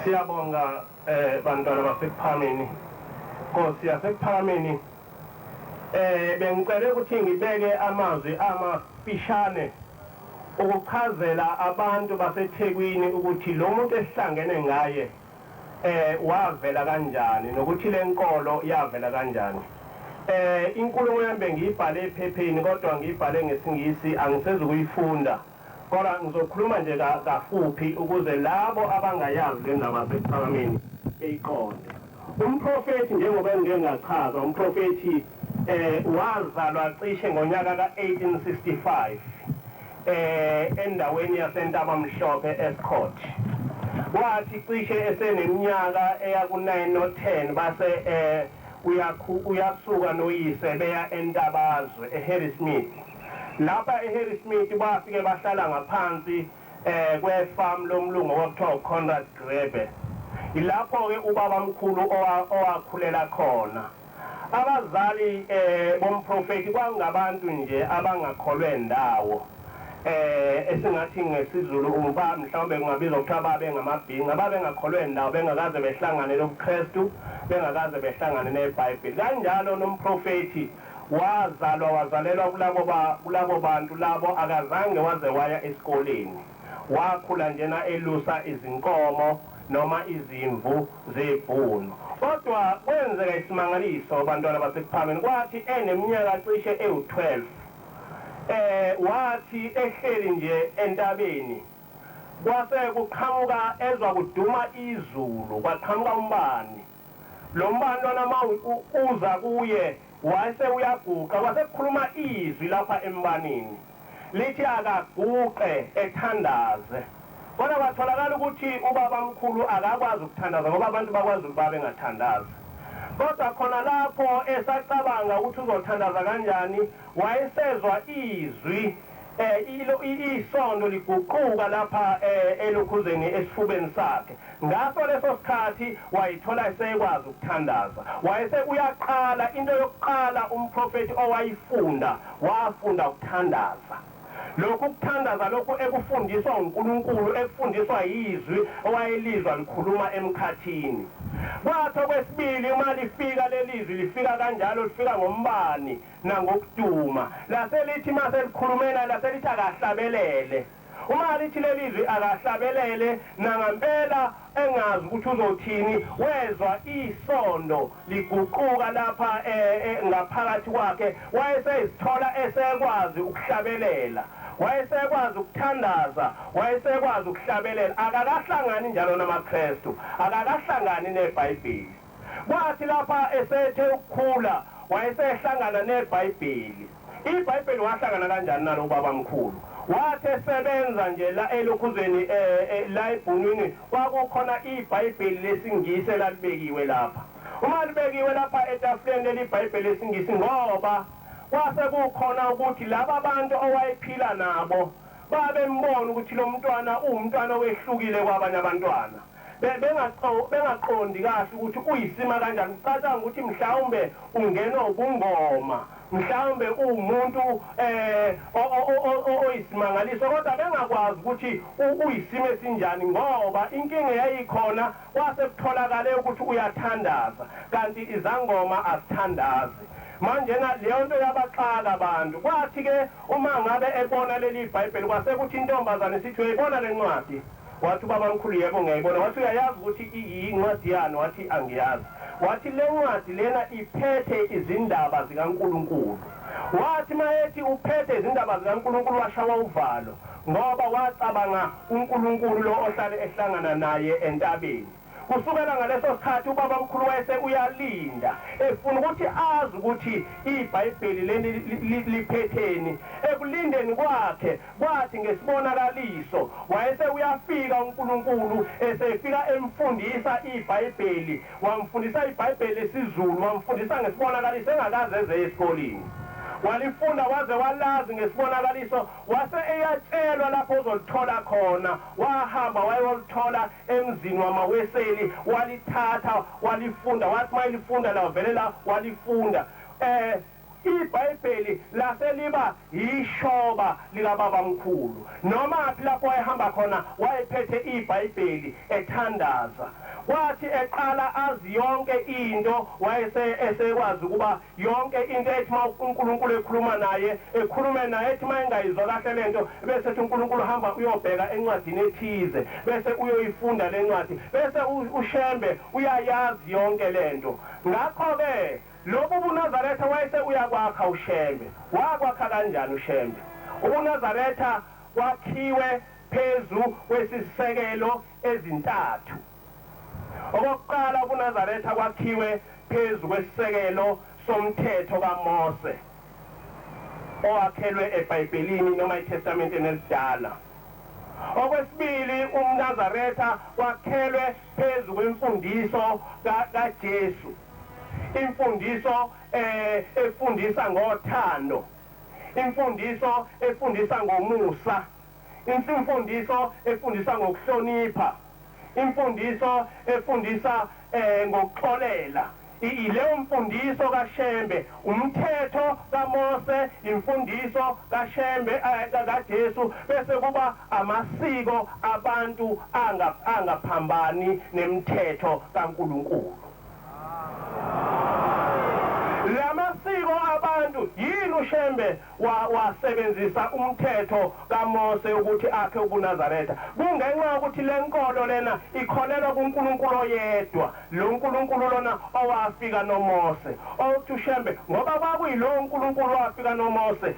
Siyabonga bantwana basekuphameni. Nkosi yasekuphameni. Bengicela ukuthi ngibeke amazwi amafishane ukuchazela abantu baseThekwini ukuthi lo muntu esihlangene ngaye wavela kanjani nokuthi lenkolo yavela kanjani. Inkulumo yami bengiyibhale ephepheni kodwa ngiyibhale ngesingisi angiseze ukuyifunda. Kodwa ngizokhuluma nje kafuphi ukuze labo abangayazi le ndaba yasekuphameni beyiqonde. Umprofethi njengoba ngike ngachaza umprofethi wazalwa cishe ngonyaka ka-1865 endaweni yaseNtabamhlophe eScott. Wathi cishe eseneminyaka eyaku-9 no-10 base uyasuka noyise beya eNtabazwe eHarrismith. Lapha eHarrismith bafike bahlala ngaphansi kwefarm lomlungu okuthiwa uConrad Grebe. Ilapho-ke ubaba mkhulu owakhulela khona. Abazali bomprofethi kwangabantu nje abangakholwe ndawo. Esingathi ngesiZulu umba mhlawumbe kungabizwa kuthiwa babe ngamabhinqa babengakholwe ndawo bengakaze behlangane nobuKristu bengakaze behlangane neBhayibheli. Kanjalo nomprofethi wazalelwa kulabo bantu labo akazange waze waya esikoleni. Wakhula njena elusa izinkomo noma izimvu zebhunu. Kodwa kwenzeka isimangaliso bantwana basekuphameni kwathi eneminyaka cishe ewu-12 wathi ehleli nje entabeni kwase kuqhamuka ezwa kuduma izulu kwaqhamuka umbani. Lo mbani lona uza kuye wase uyaguqa kwase kukhuluma izwi lapha embanini lithi akaguqe ethandaze. Kodwa kwatholakala ukuthi ubaba mkhulu akakwazi ukuthandaza ngoba abantu bakwazi ukuba bengathandazi. Kodwa khona lapho esacabanga ukuthi uzothandaza kanjani wayesezwa izwi isondo liguquka lapha elokhuzeni esifubeni sakhe. Ngaso leso sikhathi wayithola esekwazi ukuthandaza. Wayese uyaqala into yokuqala umprofethi owayifunda wafunda ukuthandaza. Lokhu ukuthandaza lokhu ekufundiswa uNkulunkulu ekufundiswa izwi owayelizwa likhuluma emkhathini. Kwathi okwesibili uma lifika lelizwi lifika kanjalo lifika ngombani nangokuduma. Laselithi mase likhulumela laselithi akahlabelele. Uma lithi lelizwi akahlabelele nangempela engazi ukuthi uzothini wezwa isondo liguquka lapha ngaphakathi kwakhe wayesezithola esekwazi ukuhlabelela. Wayesekwazi ukuthandaza wayesekwazi ukuhlabelela akakahlangani njalo namaKristu akakahlangani neBhayibheli. Kwathi lapha esethe ukukhula wayesehlangana neBhayibheli. iBhayibheli wahlangana kanjani nalo baba mkhulu? Wathi esebenza nje la elokhuzeni la eBhunwini kwakukhona iBhayibheli lesingisi elalibekiwe lapha. Uma libekiwe lapha etafuleni leliBhayibheli lesingisi ngoba kwase kukhona ukuthi laba abantu owayephila nabo babembona ukuthi lo mntwana umntwana wehlukile kwabanye abantwana. Bengaqondi kahle ukuthi uyisima kanjani. Ucabanga ukuthi mhlawumbe ungena ubungoma mhlawumbe umuntu oyisimangaliso kodwa bengakwazi ukuthi uyisimo esinjani ngoba inkinga yayikhona kwase kutholakala ukuthi uyathandaza kanti izangoma azithandazi. Manje leyo nto yabaxaka abantu. Kwathi ke uma ngabe ebona leli iBhayibheli kwase kuthi intombazane sithi uyayibona le ncwadi. Wathi baba mkhulu yebo ngiyayibona. Wathi uyayazi ukuthi iyincwadi yani? Wathi angiyazi. Wathi le ncwadi lena iphethe izindaba zikaNkulunkulu. Wathi mayethi uphethe izindaba zikaNkulunkulu washawa uvalo ngoba wacabanga uNkulunkulu lo ohlale ehlangana naye entabeni. Kusukela ngaleso sikhathi ubaba mkhulu wayese uyalinda efuna ukuthi azi ukuthi iBhayibheli leli liphetheni. Ekulindeni kwakhe kwathi ngesibonakaliso wayese uyafika uNkulunkulu esefika emfundisa iBhayibheli. Wamfundisa iBhayibheli lesizulu wamfundisa ngesibonakaliso engakaze eze esikoleni. Walifunda waze walazi ngesibonakaliso wase eyatshelwa lapho uzolithola khona. Wahamba wayolithola emzini wamaweseli walithatha walifunda. Wathi mayilifunda la vele la walifunda. iBhayibheli laseliba ishoba likababa mkhulu noma lapho wayehamba khona wayephethe iBhayibheli ethandaza wathi eqala azi yonke into esekwazi ukuba yonke into ethi uNkulunkulu ekhuluma naye ekhulume naye ethi mayengayizwa kahle lento bese ethi uNkulunkulu hamba uyobheka encwadini ethize bese uyoyifunda lencwadi bese uShembe uyayazi yonke lento ngakho ke lobu uNazaretha wayese uyakwakha uShembe wakwakha kanjani uShembe uNazaretha wakhiwe phezu kwesisekelo ezintathu okokuqala uNazaretha kwakhiwe phezu kwesisekelo somthetho kaMose owakhelwe eBhayibhelini noma eTestamenteni elidala okwesibili uNazaretha wakhelwe phezu kwemfundiso kaJesu imfundiso efundisa ngothando imfundiso efundisa ngomusa imfundiso efundisa ngokuhlonipha imfundiso efundisa ngokuxolela ileyo mfundiso kaShembe umthetho kaMose imfundiso kaShembe kaJesu bese kuba amasiko abantu angaphambani nemithetho kaNkulunkulu lamasiko abantu yini uShembe wasebenzisa umthetho kaMose ukuthi akhe ubuNazaretha kungenxa ukuthi lenkolo lena ikholelwa kuNkulunkulu oyedwa lo nkulunkulu lona owafika noMose othi uShembe ngoba kwakuyilo uNkulunkulu owafika noMose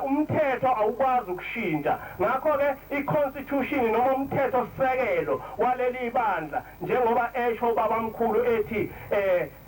umthetho awukwazi ukushintsha ngakho ke iconstitution noma umthetho sisekelo waleli bandla njengoba esho ubaba mkhulu ethi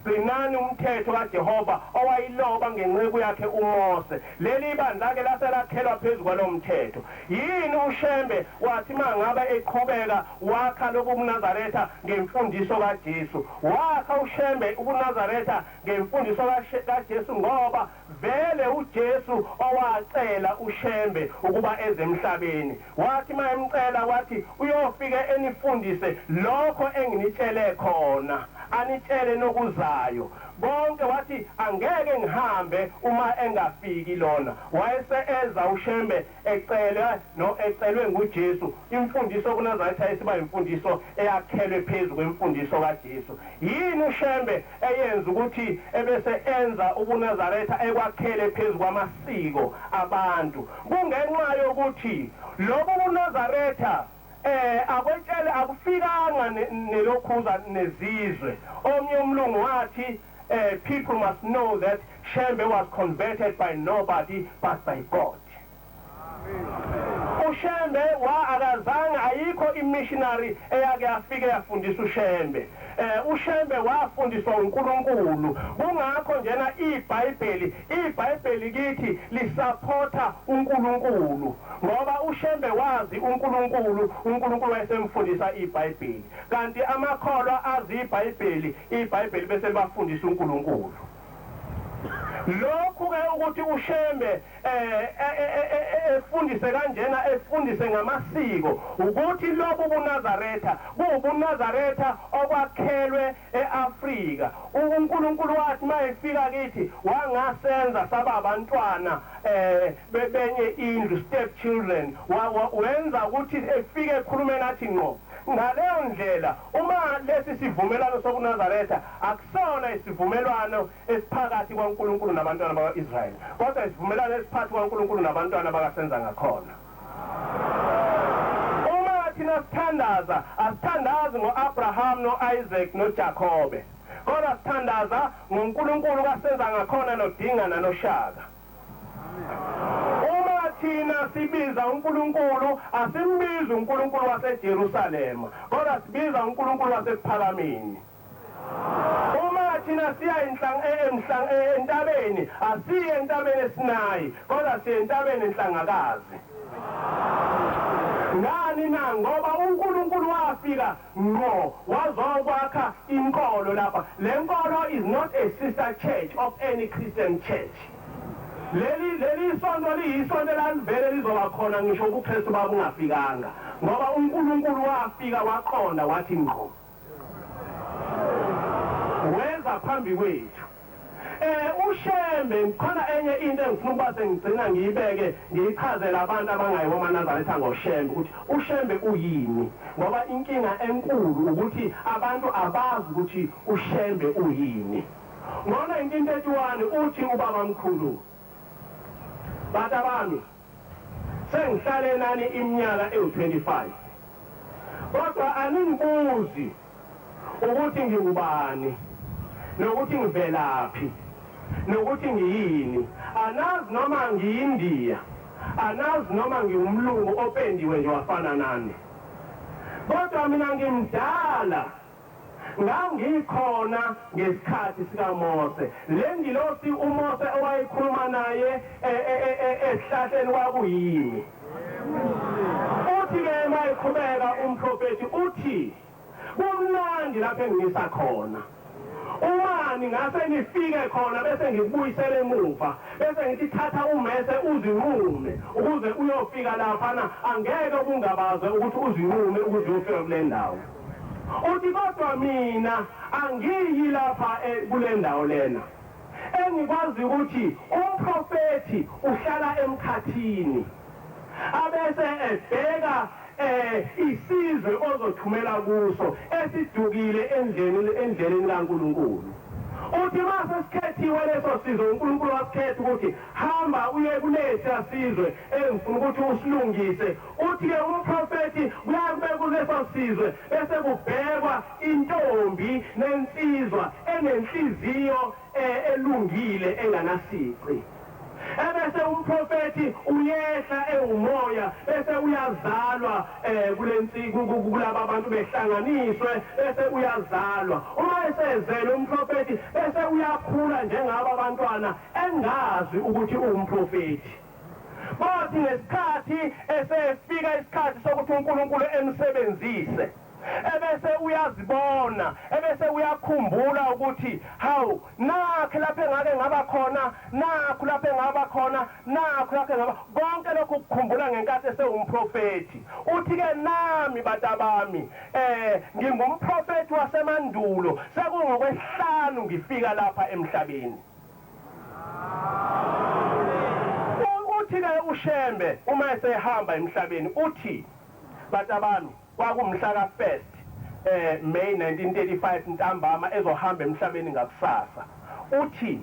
gcinani umthetho kaJehova owayiloba ngenceku yakhe uMose leli bandla ke laselakhelwa phezu kwalo mthetho yini uShembe wathi mangabe eqhubeka wakha lobuNazaretha ngemfundiso kaJesu wakha uShembe ubuNazaretha ngemfundiso kaJesu ngoba vele uJesu owacela uShembe ukuba ezemhlabeni wathi mayemcela wathi uyofike enifundise lokho enginitshele khona anitshele nokuzayo bonke wathi angeke ngihambe uma engafiki lona wayese eza uShembe ecelwe nguJesu imfundiso kuNazaretha isiba imfundiso eyakhelwe phezu kwemfundiso kaJesu yini uShembe eyenza ukuthi ebese enza ubuNazaretha ekwakhele phezu kwamasiko abantu kungenxa yokuthi lobu uNazaretha akwetshele akufikanga nelokhuza nezizwe omnye umlungu wathi people must know that Shembe was converted by nobody but by God uShembe akazange ayikho imissionary eyake afike yafundisa uShembe uShembe wafundiswa uNkulunkulu kungakho njena iBhayibheli kithi lisupporta uNkulunkulu ngoba uShembe wazi uNkulunkulu wayesemfundisa iBhayibheli kanti amakholwa azi iBhayibheli bese libafundisa uNkulunkulu lokhu ke ukuthi uShembe efundise kanjena efundise ngamasiko ukuthi lobu buNazaretha kubuNazaretha okwakhelwe eAfrika uNkulunkulu wathi mayefika kithi wangasenza sababantwana bebenye indlu step children wenza ukuthi efike ekhulume nathi ngqo ngaleyo ndlela uma lesi sivumelano sobuNazaretha akusona isivumelwano esiphakathi kwaNkulunkulu nabantwana bakwaIsrayeli kodwa isivumelwano esiphakathi kwaNkulunkulu nabantwana bakasenza ngakhona uma thina sithandaza asithandazi ngoAbraham noIsaac noJakobe kodwa sithandaza ngoNkulunkulu kasenza ngakhona noDingana noShaka thina sibiza uNkulunkulu asimbizi uNkulunkulu waseJerusalema kodwa sibiza uNkulunkulu wasephalameni uma thina siya entabeni asiye entabeni eSinayi kodwa siya entabeni enhlangakazi ngani na ngoba uNkulunkulu wafika ngqo wazokwakha inkolo lapha le nkolo is not a sister church of any Christian church leli sonto liyisonto lalivele lizoba khona ngisho ubuKristu babungafikanga ngoba uNkulunkulu wafika waqonda wathi ngqo wenza phambi kwethu uShembe khona enye into engifuna ukuba sengigcina ngiyibeke ngiyichazela abantu abangayiwo amanazareth ngoShembe ukuthi uShembe uyini ngoba inkinga enkulu ukuthi abantu abazi ukuthi uShembe uyini. Ngo-1931 uthi ubaba mkhulu, bata bami sengihlale nani iminyaka ewu-25 kodwa aningibuzi ukuthi ngingubani nokuthi ngivelaphi nokuthi ngiyini. Anazi noma ngiyindiya, anazi noma ngiwumlungu opendiwe nje wafana nani, kodwa mina ngimdala ngangikhona ngesikhathi sikaMose. Le ngilosi uMose owayikhuluma naye esihlahleni kwakuyimi. Uthi-ke mayiqhubeka umprofethi uthi kumnandi lapho engimisa khona. Umani ngase nifike khona bese ngikubuyisele emuva bese ngithi thatha umese uzinqume ukuze uyofika laphana, angeke kungabaze ukuthi uzinqume ukuze uyofika kule ndawo. Uthi kodwa mina angiyi lapha kule ndawo lena. Engikwazi ukuthi umprofethi uhlala emkhathini abese ebheka isizwe ozothumela kuso esidukile endleleni kaNkulunkulu. Uthi mase sikhethiwe leso sizwe uNkulunkulu wasikhetha ukuthi hamba uye kulesa sizwe engifuna ukuthi usilungise. Uthi-ke umprofethi kuyabe kuleso sizwe bese kubhekwa intombi nensizwa enenhliziyo elungile enganasici. Ebese umprofethi uyehla ewumoya bese uyazalwa kulaba abantu behlanganiswe bese uyazalwa. Uma esezele umprofethi bese uyakhula njengaba abantwana engazi ukuthi uwumprofethi. Bathi ngesikhathi esefika isikhathi sokuthi uNkulunkulu emsebenzise ebese uyazibona ebese uyakhumbula ukuthi hawu nakho lapho engake ngaba khona, nakho lapho engaba khona, nakho lapho engaba konke lokhu kukhumbula ngenkathi esewumprofethi. Uthi-ke nami batabami ngingumprofethi wasemandulo sekungokwesihlanu ngifika lapha emhlabeni. Uthi-ke uShembe uma esehamba emhlabeni uthi batabami kwakumhla ka1 May 1935 ntambama ezohamba emhlabeni ngakusasa. Uthi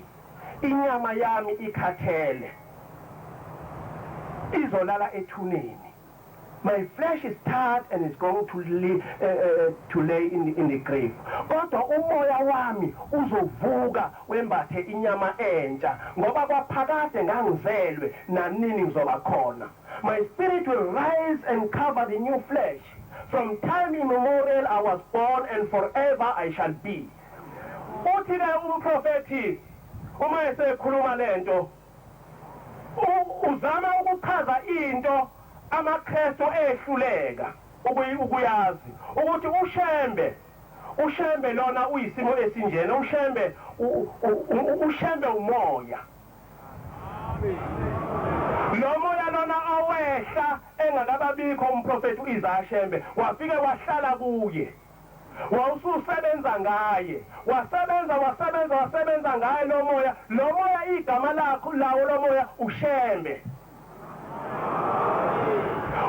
inyama yami ikhathele izolala ethuneni. My flesh is tired and is going to lay in the grave. Kodwa umoya wami uzovuka wembathe inyama entsha ngoba kwaphakade ngangizelwe nanini ngizoba khona. My spirit will rise and cover the new flesh. From time immemorial I was born and forever I shall be. Uthi-ke umprofethi uma esekhuluma lento uzama ukuchaza into amaKristu ehluleka ukuyazi ukuthi uShembe lona uyisimo esinjena. uShembe umoya. Lo moya lona awehla engakababikho umprofethi uIsaiah Shembe wafike wahlala kuye. Wawususebenza ngaye, wasebenza ngaye lo moya. Lo moya igama lawo lo moya uShembe.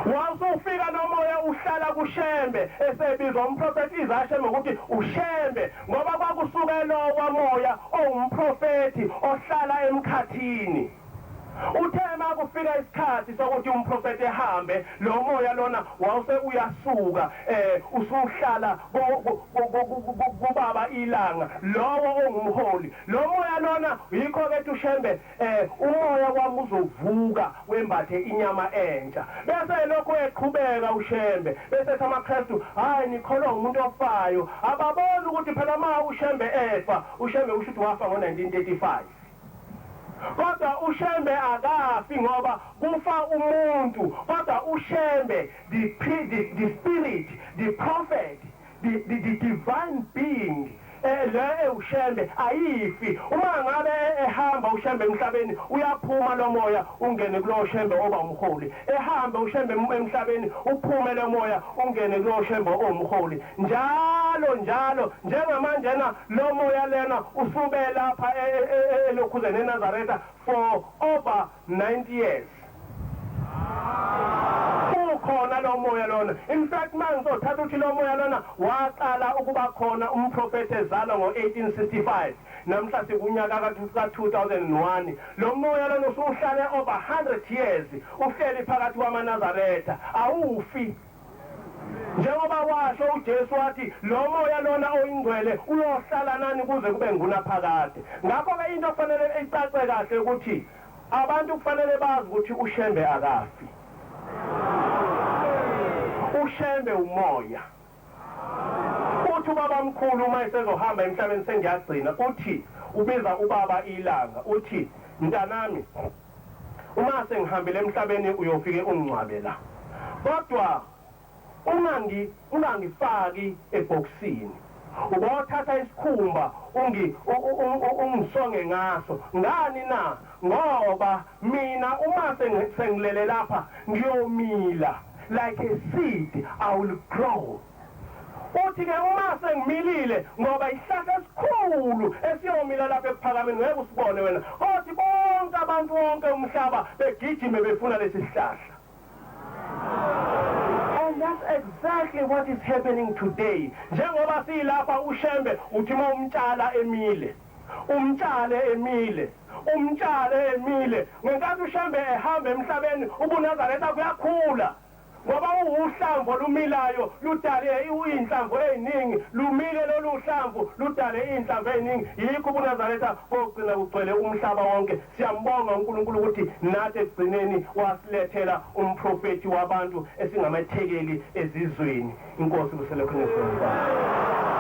Wawusufika nomoya uhlala kuShembe esebizwa umprofethi Isaiah Shembe ukuthi uShembe ngoba kwakusukela kwamoya owumprofethi ohlala emkhathini. Uthema kufika isikhathi sokuthi umprofethi ehambe lo moya lona wawuse uyasuka usuhlala kubaba ilanga lowo ongumholi. Lo moya lona yikho ke uShembe umoya wami uzovuka wembathe inyama entsha. Bese lokho eqhubeka uShembe bese amaKristu hayi nikholwa umuntu ofayo ababona ukuthi phela ma uShembe efa. uShembe ushuthi wafa ngo-1935. Kodwa uShembe akafi ngoba kufa umuntu. Kodwa uShembe the spirit, the prophet, the divine being le ushembe ayifi uma ngabe ehamba ushembe emhlabeni uyaphuma lo moya ungene kulo shembe oba umholi ehamba ushembe emhlabeni uphume lo moya ungene kulo shembe omholi njalo njengamanje na lo moya lena usube lapha elokhuzeni eNazaretha for over 90 years khona lo moya lona. In fact manje uthatha uthi lo moya lona waqala ukuba khona umprofeti ezalwa ngo1865 namhla sekunyaka ka2001 lo moya lona usuhlale over 100 years uhleli phakathi kwamaNazaretha awufi njengoba washo uJesu wathi lo moya lona oyingcwele uyohlala nani kuze kube ngunaphakade. Ngakho ke into kufanele icace kahle ukuthi abantu kufanele bazi ukuthi ushembe akafi. Ushembe umoya. Uthi ubaba mkhulu uma esezohamba emhlabeni sengiyagcina uthi ubiza ubaba ilanga uthi mntanami uma sengihambile emhlabeni uyofike ungcwabe la kodwa ungangifaki eboxini ubothatha isikhumba ungisonge ngaso ngani na ngoba mina uma sengilele lapha ngiyomila like a seed I will grow. Uthi ke uma sengimilile ngoba isihlahla esikhulu esiyomila lapha ekuphakameni ngeke usibone wena othi bonke abantu wonke umhlaba begijime befuna lesi sihlahla. And that's exactly what is happening today. Njengoba silapha ushembe uthi uma umtshala emile ngenkathi ushembe ehamba emhlabeni ubuNazaretha kuyakhula ngoba uhlamvu lumilayo ludale inhlamvu eziningi lumile lolu hlamvu ludale inhlamvu eziningi yikho ubuNazaretha ogcina ugcwele umhlaba wonke. Siyambonga uNkulunkulu ukuthi nathi egcineni wasilethela umprofeti wabantu esingamethekeli ezizweni. Inkosi kuselokho ngesikhathi.